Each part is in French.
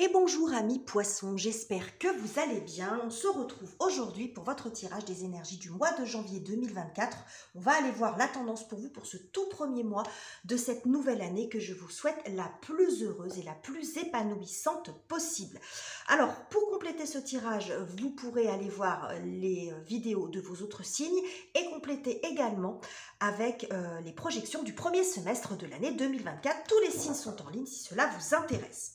Et bonjour amis poissons, j'espère que vous allez bien. On se retrouve aujourd'hui pour votre tirage des énergies du mois de janvier 2024. On va aller voir la tendance pour vous pour ce tout premier mois de cette nouvelle année que je vous souhaite la plus heureuse et la plus épanouissante possible. Alors pour compléter ce tirage, vous pourrez aller voir les vidéos de vos autres signes et compléter également avec les projections du premier semestre de l'année 2024. Tous les signes sont en ligne si cela vous intéresse.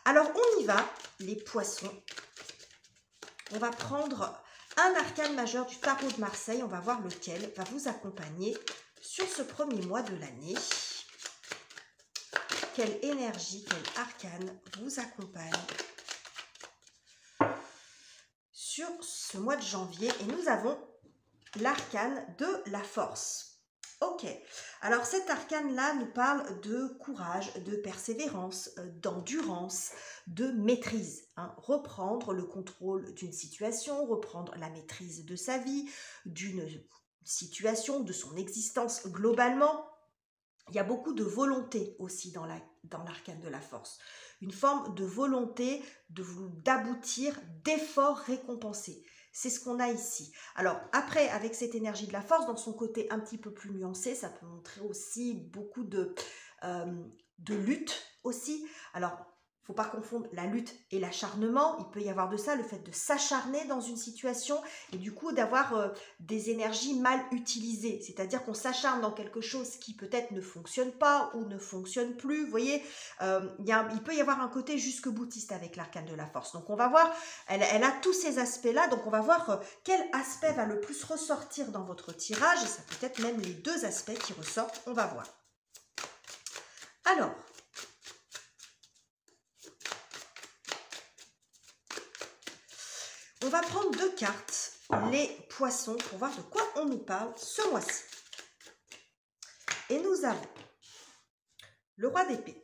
Alors, on y va, les poissons. On va prendre un arcane majeur du tarot de Marseille. On va voir lequel va vous accompagner sur ce premier mois de l'année. Quelle énergie, quel arcane vous accompagne sur ce mois de janvier. Et nous avons l'arcane de la force. Ok, alors cet arcane-là nous parle de courage, de persévérance, d'endurance, de maîtrise. Reprendre le contrôle d'une situation, reprendre la maîtrise de sa vie, d'une situation, de son existence globalement. Il y a beaucoup de volonté aussi dans l'arcane de la force. Une forme de volonté d'aboutir, d'efforts récompensés. C'est ce qu'on a ici. Alors après, avec cette énergie de la force, dans son côté un petit peu plus nuancé, ça peut montrer aussi beaucoup de lutte aussi. Alors, il ne faut pas confondre la lutte et l'acharnement. Il peut y avoir de ça, le fait de s'acharner dans une situation et du coup d'avoir des énergies mal utilisées. C'est-à-dire qu'on s'acharne dans quelque chose qui peut-être ne fonctionne pas ou ne fonctionne plus. Vous voyez, il peut y avoir un côté jusque-boutiste avec l'arcane de la force. Donc on va voir, elle a tous ces aspects-là. Donc on va voir quel aspect va le plus ressortir dans votre tirage. Et ça peut être même les deux aspects qui ressortent. On va voir. Alors, on va prendre deux cartes, les poissons, pour voir de quoi on nous parle ce mois-ci. Et nous avons le roi d'épée.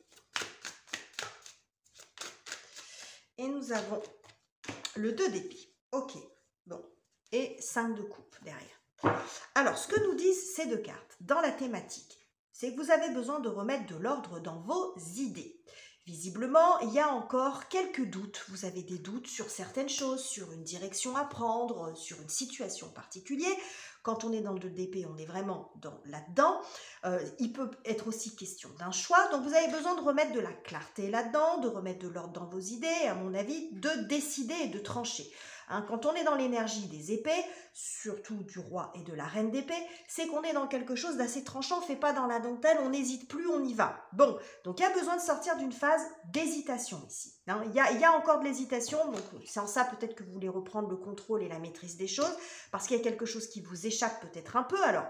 Et nous avons le 2 d'épée. Ok, bon. Et 5 de coupe derrière. Alors, ce que nous disent ces deux cartes dans la thématique, c'est que vous avez besoin de remettre de l'ordre dans vos idées. Visiblement, il y a encore quelques doutes. Vous avez des doutes sur certaines choses, sur une direction à prendre, sur une situation particulière. Quand on est dans le 2 d'épée, on est vraiment là-dedans. Il peut être aussi question d'un choix. Donc, vous avez besoin de remettre de la clarté là-dedans, de remettre de l'ordre dans vos idées, à mon avis, de décider et de trancher. Quand on est dans l'énergie des épées, surtout du roi et de la reine d'épée, c'est qu'on est dans quelque chose d'assez tranchant, on ne fait pas dans la dentelle, on n'hésite plus, on y va. Bon, donc il y a besoin de sortir d'une phase d'hésitation ici. Il y a encore de l'hésitation, donc c'est en ça peut-être que vous voulez reprendre le contrôle et la maîtrise des choses, parce qu'il y a quelque chose qui vous échappe peut-être un peu. Alors,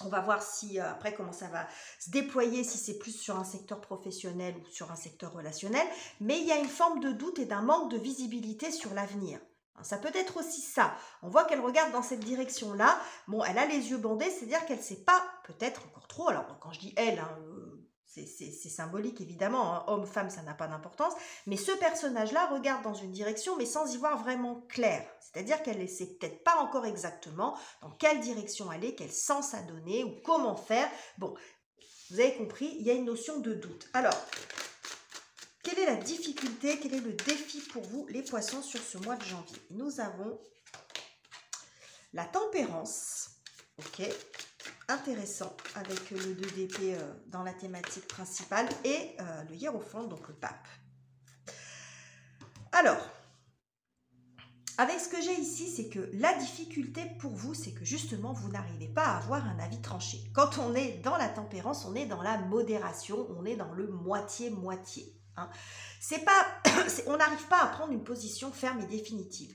on va voir si après comment ça va se déployer, si c'est plus sur un secteur professionnel ou sur un secteur relationnel, mais il y a une forme de doute et d'un manque de visibilité sur l'avenir. Ça peut être aussi ça. On voit qu'elle regarde dans cette direction-là. Bon, elle a les yeux bandés, c'est-à-dire qu'elle ne sait pas, peut-être encore trop, alors quand je dis elle, c'est symbolique évidemment, homme, femme, ça n'a pas d'importance, mais ce personnage-là regarde dans une direction, mais sans y voir vraiment clair. C'est-à-dire qu'elle ne sait peut-être pas encore exactement dans quelle direction aller, quel sens à donner ou comment faire. Bon, vous avez compris, il y a une notion de doute. Alors, quelle est la difficulté, quel est le défi pour vous, les poissons, sur ce mois de janvier? Nous avons la tempérance, ok, intéressant, avec le 2 d'épée dans la thématique principale, et le hiérophant, donc le pape. Alors, avec ce que j'ai ici, c'est que la difficulté pour vous, c'est que justement, vous n'arrivez pas à avoir un avis tranché. Quand on est dans la tempérance, on est dans la modération, on est dans le moitié-moitié. On n'arrive pas à prendre une position ferme et définitive.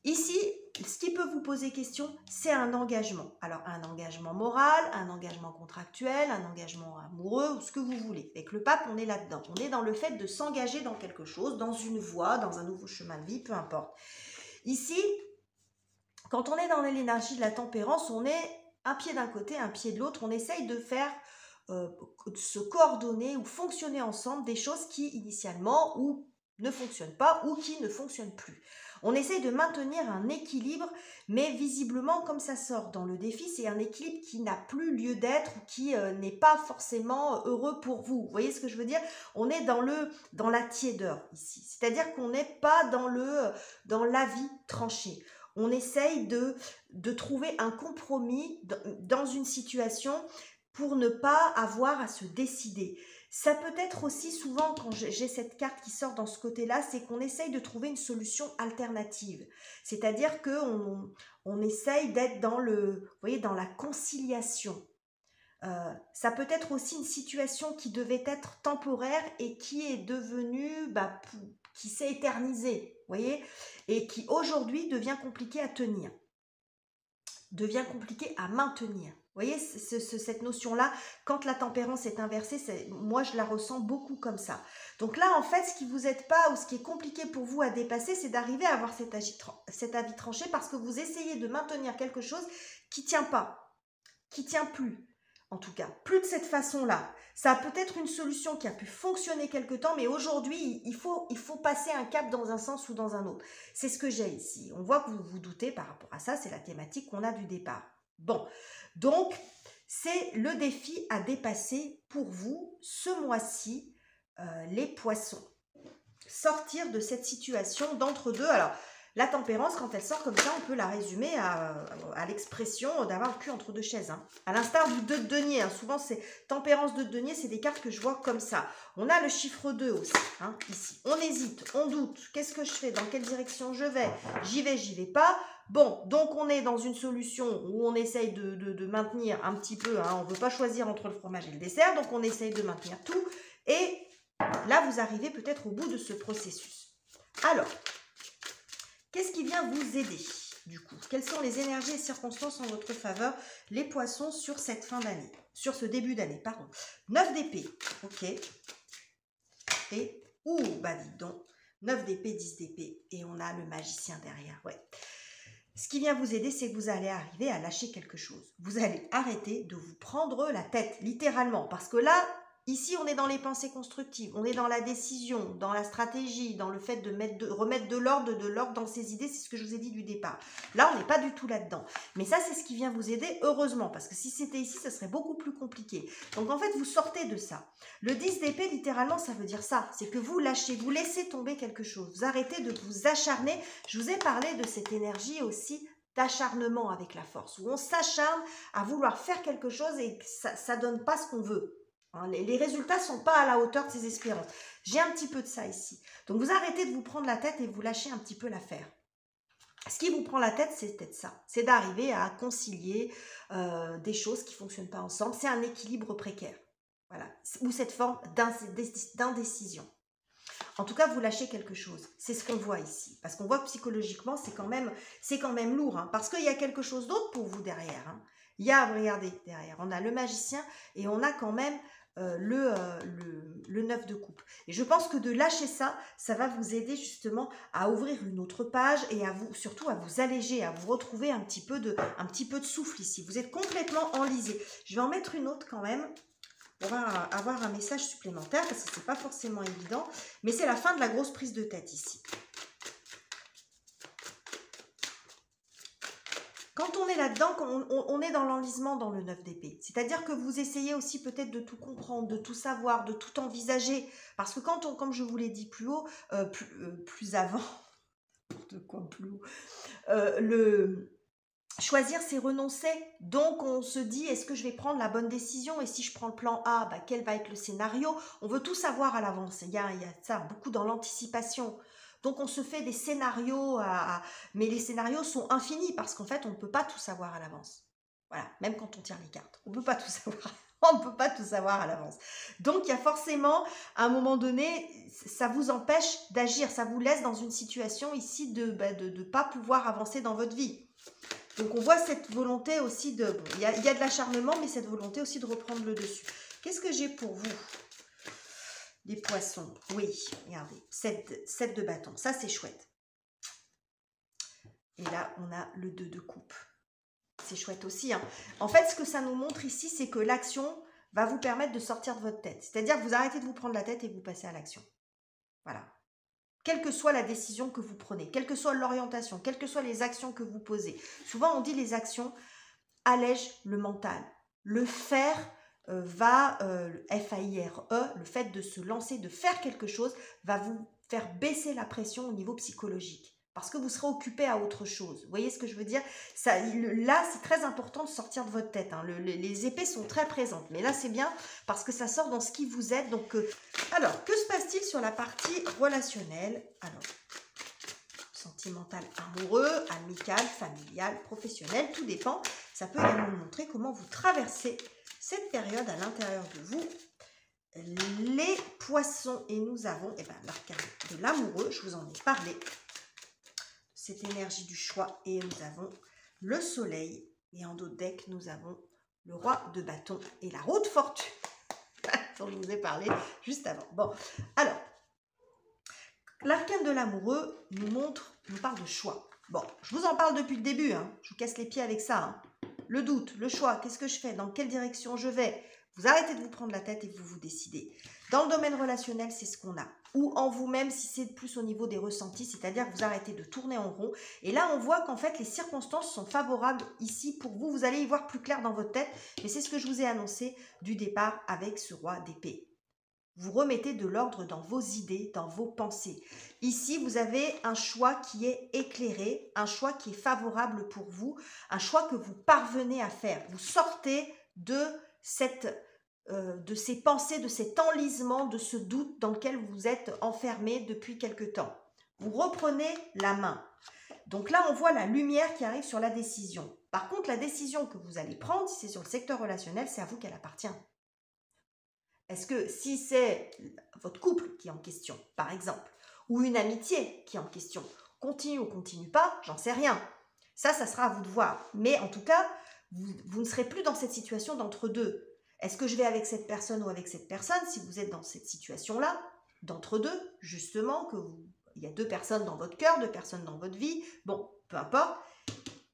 Ici, ce qui peut vous poser question, c'est un engagement. Alors, un engagement moral, un engagement contractuel, un engagement amoureux, ou ce que vous voulez. Avec le pape, on est là-dedans. On est dans le fait de s'engager dans quelque chose, dans une voie, dans un nouveau chemin de vie, peu importe. Ici, quand on est dans l'énergie de la tempérance, on est un pied d'un côté, un pied de l'autre. On essaye de faire se coordonner ou fonctionner ensemble des choses qui, initialement, ou ne fonctionne pas ou qui ne fonctionne plus. On essaye de maintenir un équilibre, mais visiblement, comme ça sort dans le défi, c'est un équilibre qui n'a plus lieu d'être ou qui n'est pas forcément heureux pour vous. Vous voyez ce que je veux dire? On est dans la tiédeur ici. C'est-à-dire qu'on n'est pas dans l'avis tranché. On essaye de trouver un compromis dans une situation pour ne pas avoir à se décider. Ça peut être aussi souvent, quand j'ai cette carte qui sort dans ce côté-là, c'est qu'on essaye de trouver une solution alternative. C'est-à-dire qu'on essaye d'être vous voyez, dans la conciliation. Ça peut être aussi une situation qui devait être temporaire et qui est devenue, qui s'est éternisée, vous voyez, et qui aujourd'hui devient compliquée à tenir, devient compliquée à maintenir. Vous voyez, cette notion-là, quand la tempérance est inversée, moi je la ressens beaucoup comme ça. Donc là, en fait, ce qui vous aide pas ou ce qui est compliqué pour vous à dépasser, c'est d'arriver à avoir cet avis tranché parce que vous essayez de maintenir quelque chose qui tient pas, qui tient plus. En tout cas, plus de cette façon-là. Ça a peut-être une solution qui a pu fonctionner quelque temps, mais aujourd'hui, il faut passer un cap dans un sens ou dans un autre. C'est ce que j'ai ici. On voit que vous vous doutez par rapport à ça, c'est la thématique qu'on a du départ. Bon, donc, c'est le défi à dépasser pour vous ce mois-ci, les poissons. Sortir de cette situation d'entre-deux. Alors, la tempérance, quand elle sort comme ça, on peut la résumer à l'expression d'avoir le cul entre deux chaises. Hein. À l'instar du 2 de denier. Hein. Souvent, c'est tempérance 2 de denier, c'est des cartes que je vois comme ça. On a le chiffre 2 aussi, hein, ici. On hésite, on doute. Qu'est-ce que je fais? Dans quelle direction je vais? J'y vais pas. Bon, donc on est dans une solution où on essaye de maintenir un petit peu. Hein, on ne veut pas choisir entre le fromage et le dessert, donc on essaye de maintenir tout. Et là, vous arrivez peut-être au bout de ce processus. Alors, qu'est-ce qui vient vous aider, du coup? Quelles sont les énergies et circonstances en votre faveur, les poissons, sur cette fin d'année? Sur ce début d'année, pardon. 9 d'épée, ok. Et, dites donc, 9 d'épée, 10 d'épée. Et on a le magicien derrière, ouais. Ce qui vient vous aider, c'est que vous allez arriver à lâcher quelque chose. Vous allez arrêter de vous prendre la tête, littéralement. Parce que là, ici, on est dans les pensées constructives, on est dans la décision, dans la stratégie, dans le fait de remettre de l'ordre dans ses idées, c'est ce que je vous ai dit du départ. Là, on n'est pas du tout là-dedans. Mais ça, c'est ce qui vient vous aider, heureusement, parce que si c'était ici, ça serait beaucoup plus compliqué. Donc, en fait, vous sortez de ça. Le 10 d'épée, littéralement, ça veut dire ça. C'est que vous lâchez, vous laissez tomber quelque chose. Vous arrêtez de vous acharner. Je vous ai parlé de cette énergie aussi d'acharnement avec la force, où on s'acharne à vouloir faire quelque chose et que ça ne donne pas ce qu'on veut. Les résultats ne sont pas à la hauteur de ses espérances. J'ai un petit peu de ça ici. Donc, vous arrêtez de vous prendre la tête et vous lâchez un petit peu l'affaire. Ce qui vous prend la tête, c'est peut-être ça. C'est d'arriver à concilier des choses qui ne fonctionnent pas ensemble. C'est un équilibre précaire. Voilà. Ou cette forme d'indécision. En tout cas, vous lâchez quelque chose. C'est ce qu'on voit ici. Parce qu'on voit que psychologiquement, c'est quand même lourd. Hein, parce qu'il y a quelque chose d'autre pour vous derrière. Hein. Il y a, regardez, derrière, on a le magicien et on a quand même le 9 de coupe. Et je pense que de lâcher ça, ça va vous aider justement à ouvrir une autre page et surtout à vous alléger, à vous retrouver un petit peu de souffle ici. Vous êtes complètement enlisé. Je vais en mettre une autre quand même. On va avoir un message supplémentaire parce que c'est pas forcément évident. Mais c'est la fin de la grosse prise de tête ici. Quand on est là-dedans, on est dans l'enlisement dans le 9 d'épée. C'est-à-dire que vous essayez aussi peut-être de tout comprendre, de tout savoir, de tout envisager. Parce que comme je vous l'ai dit plus haut, plus avant, n'importe quoi plus haut, choisir, c'est renoncer. Donc, on se dit, est-ce que je vais prendre la bonne décision? Et si je prends le plan A, quel va être le scénario? On veut tout savoir à l'avance. Il y a ça beaucoup dans l'anticipation. Donc, on se fait des scénarios, mais les scénarios sont infinis parce qu'en fait, on ne peut pas tout savoir à l'avance. Voilà, même quand on tire les cartes, on ne peut pas tout savoir. On ne peut pas tout savoir à l'avance. Donc, il y a forcément, à un moment donné, ça vous empêche d'agir. Ça vous laisse dans une situation ici de ne pas pouvoir avancer dans votre vie. Donc, on voit cette volonté aussi de... Bon, il y a de l'acharnement, mais cette volonté aussi de reprendre le dessus. Qu'est-ce que j'ai pour vous? Les poissons. Oui, regardez. 7 de bâton. Ça, c'est chouette. Et là, on a le 2 de coupe. C'est chouette aussi. Hein. En fait, ce que ça nous montre ici, c'est que l'action va vous permettre de sortir de votre tête. C'est-à-dire que vous arrêtez de vous prendre la tête et vous passez à l'action. Voilà. quelle que soit la décision que vous prenez, quelle que soit l'orientation, quelles que soient les actions que vous posez. Souvent, on dit les actions allègent le mental. Le faire F-A-I-R-E, le fait de se lancer, de faire quelque chose, va vous faire baisser la pression au niveau psychologique. Parce que vous serez occupé à autre chose. Vous voyez ce que je veux dire? Ça, là, c'est très important de sortir de votre tête. Hein. Les épées sont très présentes. Mais là, c'est bien parce que ça sort dans ce qui vous êtes. Donc, alors, que se passe-t-il sur la partie relationnelle? Alors, sentimental, amoureux, amical, familial, professionnel, tout dépend. Ça peut également vous montrer comment vous traversez cette période à l'intérieur de vous. Les poissons, et nous avons l'arcane de l'amoureux, je vous en ai parlé, cette énergie du choix, et nous avons le soleil, et en d'autres decks, nous avons le roi de bâton et la roue de fortune, dont je vous ai parlé juste avant. Bon, alors, l'arcane de l'amoureux nous parle de choix. Bon, je vous en parle depuis le début, hein. Je vous casse les pieds avec ça. Hein. Le doute, le choix, qu'est-ce que je fais? Dans quelle direction je vais? Vous arrêtez de vous prendre la tête et vous vous décidez. Dans le domaine relationnel, c'est ce qu'on a. Ou en vous-même, si c'est plus au niveau des ressentis, c'est-à-dire que vous arrêtez de tourner en rond. Et là, on voit qu'en fait, les circonstances sont favorables ici pour vous. Vous allez y voir plus clair dans votre tête. Mais c'est ce que je vous ai annoncé du départ avec ce roi d'épée. Vous remettez de l'ordre dans vos idées, dans vos pensées. Ici, vous avez un choix qui est éclairé, un choix qui est favorable pour vous, un choix que vous parvenez à faire. Vous sortez de ces pensées, de cet enlisement, de ce doute dans lequel vous êtes enfermé depuis quelque temps. Vous reprenez la main. Donc là, on voit la lumière qui arrive sur la décision. Par contre, la décision que vous allez prendre, si c'est sur le secteur relationnel, c'est à vous qu'elle appartient. Est-ce que si c'est votre couple qui est en question, par exemple, ou une amitié qui est en question, continue ou continue pas, j'en sais rien. Ça sera à vous de voir. Mais en tout cas, vous ne serez plus dans cette situation d'entre-deux. Est-ce que je vais avec cette personne ou avec cette personne? Si vous êtes dans cette situation-là, d'entre-deux, justement, il y a deux personnes dans votre cœur, deux personnes dans votre vie, bon, peu importe.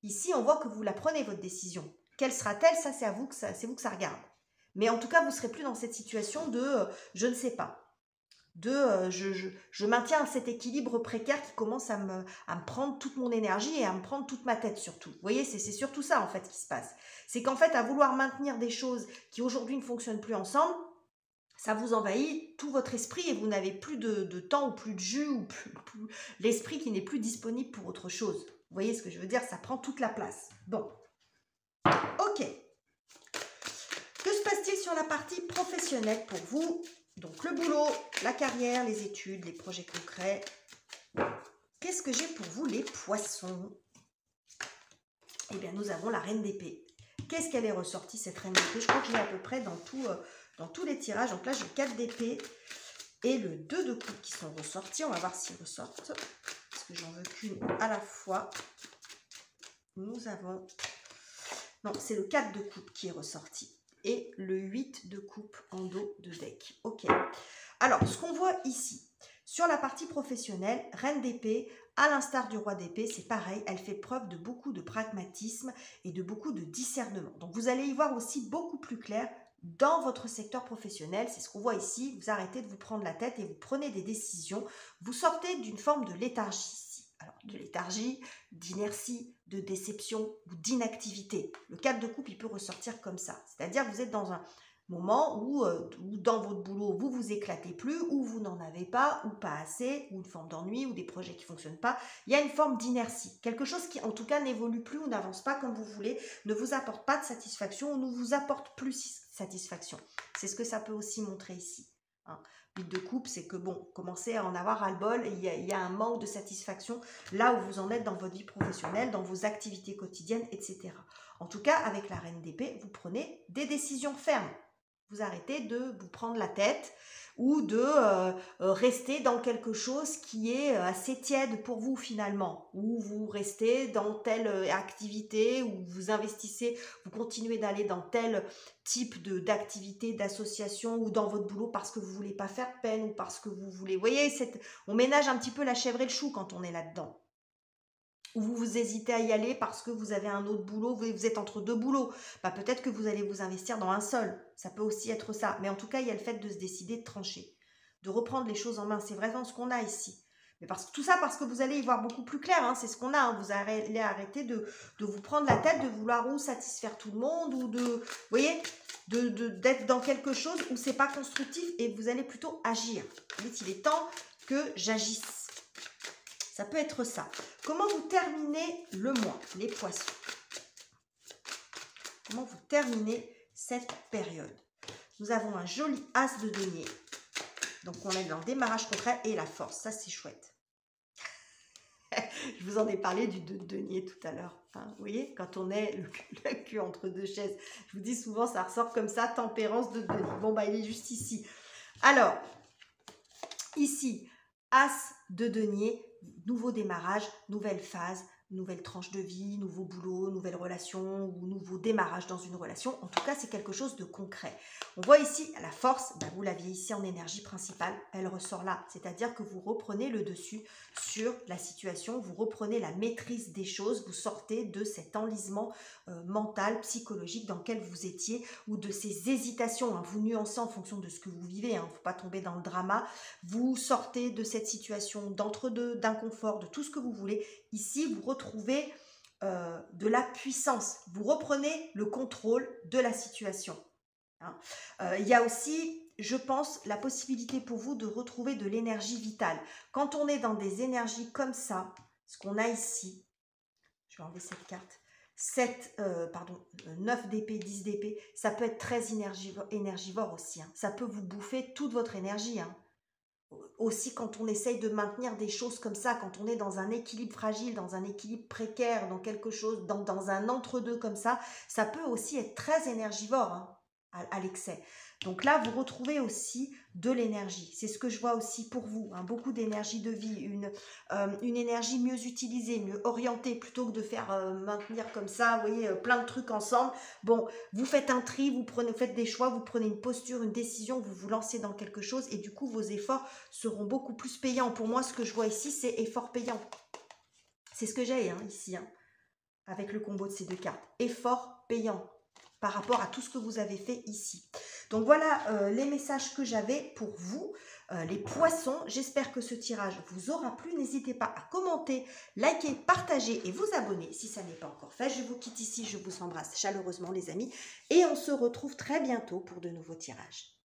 Ici, on voit que vous la prenez, votre décision. Quelle sera-t-elle? Ça, c'est vous que ça regarde. Mais en tout cas, vous ne serez plus dans cette situation de je ne sais pas, je maintiens cet équilibre précaire qui commence à me prendre toute mon énergie et à me prendre toute ma tête surtout. Vous voyez, c'est surtout ça en fait qui se passe. C'est qu'en fait, à vouloir maintenir des choses qui aujourd'hui ne fonctionnent plus ensemble, ça vous envahit tout votre esprit et vous n'avez plus de temps ou plus de jus ou plus l'esprit qui n'est plus disponible pour autre chose. Vous voyez ce que je veux dire? Ça prend toute la place. Bon, ok. Que se passe-t-il sur la partie professionnelle pour vous? Donc le boulot, la carrière, les études, les projets concrets. Qu'est-ce que j'ai pour vous les poissons? Eh bien nous avons la reine d'épée. Qu'est-ce qu'elle est ressortie cette reine d'épée? Je crois que je l'ai à peu près dans tous les tirages. Donc là j'ai 4 d'épée et le 2 de coupe qui sont ressortis. On va voir s'ils ressortent. Parce que j'en veux qu'une à la fois. Nous avons... Non, c'est le 4 de coupe qui est ressorti. Et le 8 de coupe en dos de deck. Ok. Alors, ce qu'on voit ici, sur la partie professionnelle, reine d'épée, à l'instar du roi d'épée, c'est pareil, elle fait preuve de beaucoup de pragmatisme et de beaucoup de discernement. Donc, vous allez y voir aussi beaucoup plus clair dans votre secteur professionnel. C'est ce qu'on voit ici. Vous arrêtez de vous prendre la tête et vous prenez des décisions. Vous sortez d'une forme de léthargie. Alors, de léthargie, d'inertie, de déception ou d'inactivité. Le 4 de coupe, il peut ressortir comme ça. C'est-à-dire que vous êtes dans un moment où dans votre boulot, vous vous éclatez plus, ou vous n'en avez pas, ou pas assez, ou une forme d'ennui, ou des projets qui ne fonctionnent pas. Il y a une forme d'inertie. Quelque chose qui, en tout cas, n'évolue plus ou n'avance pas comme vous voulez, ne vous apporte pas de satisfaction ou ne vous apporte plus satisfaction. C'est ce que ça peut aussi montrer ici. Hein. 8 de coupe, c'est que bon, commencez à en avoir ras-le-bol, il y a un manque de satisfaction là où vous en êtes dans votre vie professionnelle, dans vos activités quotidiennes, etc. En tout cas, avec la reine d'épée, vous prenez des décisions fermes. Vous arrêtez de vous prendre la tête ou de rester dans quelque chose qui est assez tiède pour vous finalement, ou vous restez dans telle activité, ou vous investissez, vous continuez d'aller dans tel type d'activité, d'association, ou dans votre boulot parce que vous ne voulez pas faire de peine, ou parce que vous voulez... Vous voyez, on ménage un petit peu la chèvre et le chou quand on est là-dedans. Ou vous hésitez à y aller parce que vous avez un autre boulot, vous êtes entre deux boulots. Bah, peut-être que vous allez vous investir dans un seul. Ça peut aussi être ça. Mais en tout cas, il y a le fait de se décider de trancher, de reprendre les choses en main. C'est vraiment ce qu'on a ici. Mais tout ça parce que vous allez y voir beaucoup plus clair, hein, c'est ce qu'on a. Hein. Vous allez arrêter de vous prendre la tête, de vouloir ou satisfaire tout le monde, ou vous voyez, d'être dans quelque chose où c'est pas constructif et vous allez plutôt agir. Vous dites, il est temps que j'agisse. Ça peut être ça. Comment vous terminez le mois, les poissons? Comment vous terminez cette période? Nous avons un joli as de denier. Donc, on est dans le démarrage concret et la force. Ça, c'est chouette. Je vous en ai parlé du denier tout à l'heure. Hein, vous voyez, quand on est le cul entre deux chaises. Je vous dis souvent, ça ressort comme ça, tempérance de denier. Bon, bah, il est juste ici. Alors, ici, as de denier, nouveau démarrage, nouvelle phase, nouvelle tranche de vie, nouveau boulot, nouvelle relation ou nouveau démarrage dans une relation. En tout cas, c'est quelque chose de concret. On voit ici la force, ben vous l'aviez ici en énergie principale, elle ressort là. C'est-à-dire que vous reprenez le dessus sur la situation, vous reprenez la maîtrise des choses, vous sortez de cet enlisement mental, psychologique dans lequel vous étiez ou de ces hésitations. Hein, vous nuancez en fonction de ce que vous vivez, il ne faut pas tomber dans le drama. Vous sortez de cette situation d'entre-deux, d'inconfort, de tout ce que vous voulez. Ici, vous retrouvez de la puissance. Vous reprenez le contrôle de la situation. Hein. Il y a aussi, je pense, la possibilité pour vous de retrouver de l'énergie vitale. Quand on est dans des énergies comme ça, ce qu'on a ici, je vais enlever cette carte, 9 d'épée, 10 d'épée, ça peut être très énergivore aussi. Hein. Ça peut vous bouffer toute votre énergie. Hein. Aussi quand on essaye de maintenir des choses comme ça, quand on est dans un équilibre fragile, dans un équilibre précaire, dans quelque chose, dans un entre-deux comme ça peut aussi être très énergivore hein, à l'excès. Donc là, vous retrouvez aussi de l'énergie. C'est ce que je vois aussi pour vous. Hein, beaucoup d'énergie de vie, une énergie mieux utilisée, mieux orientée, plutôt que de faire maintenir comme ça, vous voyez, plein de trucs ensemble. Bon, vous faites un tri, vous faites des choix, vous prenez une posture, une décision, vous vous lancez dans quelque chose et du coup, vos efforts seront beaucoup plus payants. Pour moi, ce que je vois ici, c'est effort payant. C'est ce que j'ai hein, ici, hein, avec le combo de ces deux cartes. Effort payant par rapport à tout ce que vous avez fait ici. Donc voilà les messages que j'avais pour vous, les poissons. J'espère que ce tirage vous aura plu. N'hésitez pas à commenter, liker, partager et vous abonner si ça n'est pas encore fait. Je vous quitte ici, je vous embrasse chaleureusement les amis et on se retrouve très bientôt pour de nouveaux tirages.